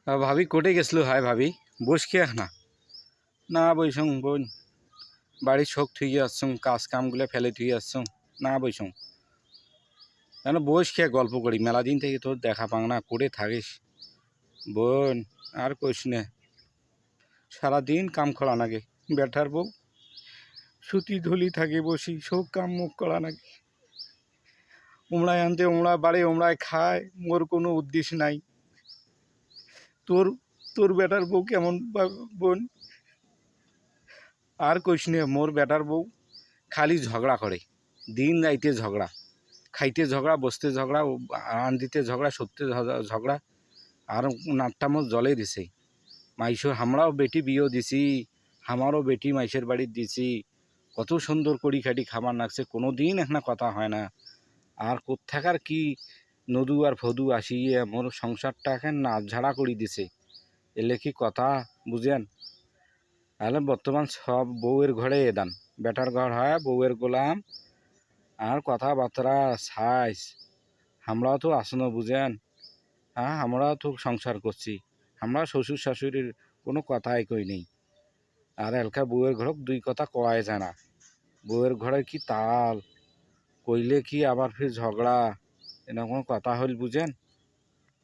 ভাবি কোটে গেছিল হায় ভাবি বস খেয়ে না না বইসং বোন বাড়ির শোক থুই আসছুম কাজ কামগুলো ফেলে থুই আসছুম না বইসং কেন বস খেয়ে গল্প করি মেলা দিন থেকে তোর দেখা পাং না করে থাকিস বোন আর কইস নে সারাদিন কাম করা নাগে বেটার বউ সুতি ধুলি থাকে বসি সব কাম মুখ করা নাগে উমড়ায় আনতে উমড়া বাড়ি উমড়ায় খায় মোর কোনো উদ্দেশ্য নাই তোর তোর বেটার বউ কেমন বোন আর কইস নে মোর বেটার বউ খালি ঝগড়া করে দিন রাইতে ঝগড়া খাইতে ঝগড়া বসতে ঝগড়া আনদিতে ঝগড়া সত্যি ঝগড়া আর নাট্টামো জলে দিছে মাইশো আমরাও বেটি বিয়েও দিছি আমারও বেটি মাইশের বাড়ির দিছি কত সুন্দর করি খাটি খাবার নাকছে কোনো দিন এখানে কথা হয় না আর কোত্থাকার কি নদু আর ফদু আসিয়ে মোর সংসারটা এখন নাচ ঝাড়া করে দিছে এলে কি কথা বুঝেন তাহলে বর্তমান সব বউয়ের ঘরে এদান বেটার ঘর হয় বউয়ের গোলাম আর কথাবার্তা সাইজ আমরাও তো আসনো বুঝেন হ্যাঁ আমরাও তো সংসার করছি আমরা শ্বশুর শাশুড়ির কোনো কথাই কই নেই আর এলকা বউয়ের ঘর দুই কথা কয় যায় না বউয়ের ঘরে কি তাল কইলে কি আবার ফির ঝগড়া এরকম কথা হইল বুঝেন